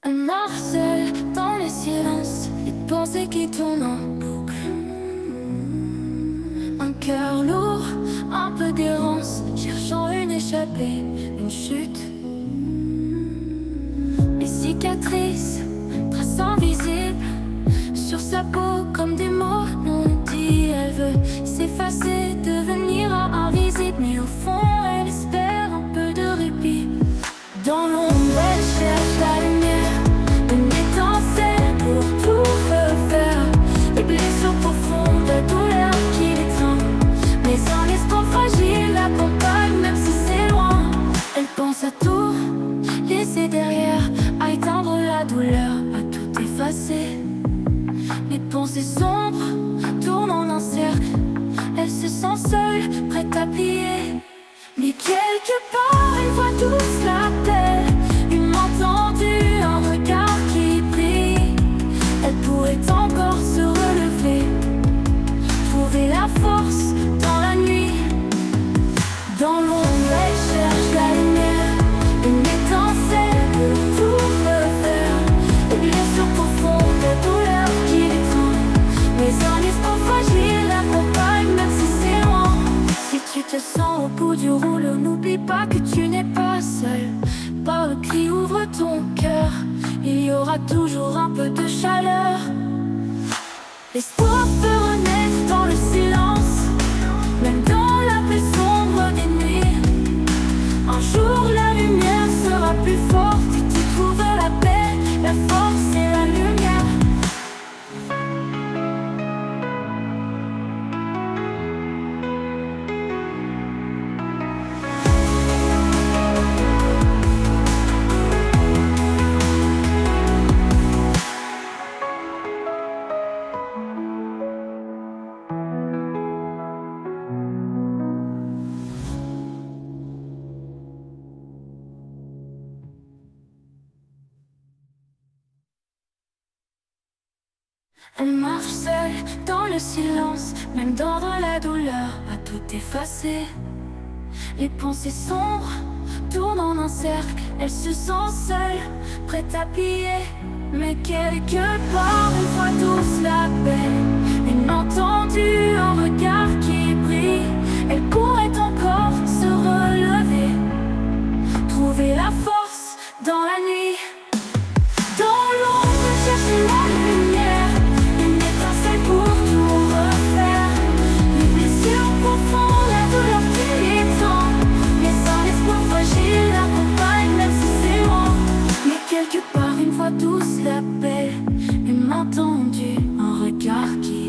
Un Marcel dans les silences, les pensées qui tournent en boucle. Un cœur lourd, un peu d'errance, cherchant une échappée, une chute. Les cicatrices, traces invisibles, sur sa peau comme des mots non dits. Elle veut s'effacer, devenir invisible, mais au fond elle espère un peu de répit. Dans l'ombre elle cherche la lumière, une étincelle pour tout refaire. Les blessures profondes, la douleur qui l'étreint, mais un espoir fragile l'accompagne même si c'est loin. Elle pense à tout laisser derrière, à éteindre la douleur, à tout effacer. Les pensées sombres tournent en un cercle, elle se sent seule, prête à plier. Mais quelque part une voix douce l'appelle, une main tendue, un regard qui brille. Elle pourrait encore se relever, trouver la force dans la nuit. Dans l'ombre elle cherche la lumière, une étincelle pour tout refaire. Les blessures profondes, la douleur qui l'étreint, mais un espoir fragile l'accompagne même si c'est loin. Si tu te sens au bout du rouleau, n'oublie pas que tu n'es pas seul. Par le cri, ouvre ton cœur, il y aura toujours un peu de chaleur. L'espoir peut renaître dans le silence, même dans la plus sombre des nuits. Un jour la lumière sera plus forte, et tu trouveras la paix, la force et la lumière. Elle marche seule dans le silence, même dans la douleur, à tout effacer. Les pensées sombres tournent en un cercle, elle se sent seule, prête à plier. Mais quelque part une voix douce l'appelle, une main tendue, un regard qui brille. Elle pourrait encore se relever, trouver la force dans la nuit. Dans l'ombre chercher la lumière, une étincelle pour tout refaire. Les blessures profondes, la douleur qui l'étend, mais un espoir fragile l'accompagne même si c'est loin. Mais quelque part une voix douce l'appelle, une main tendue, un regard qui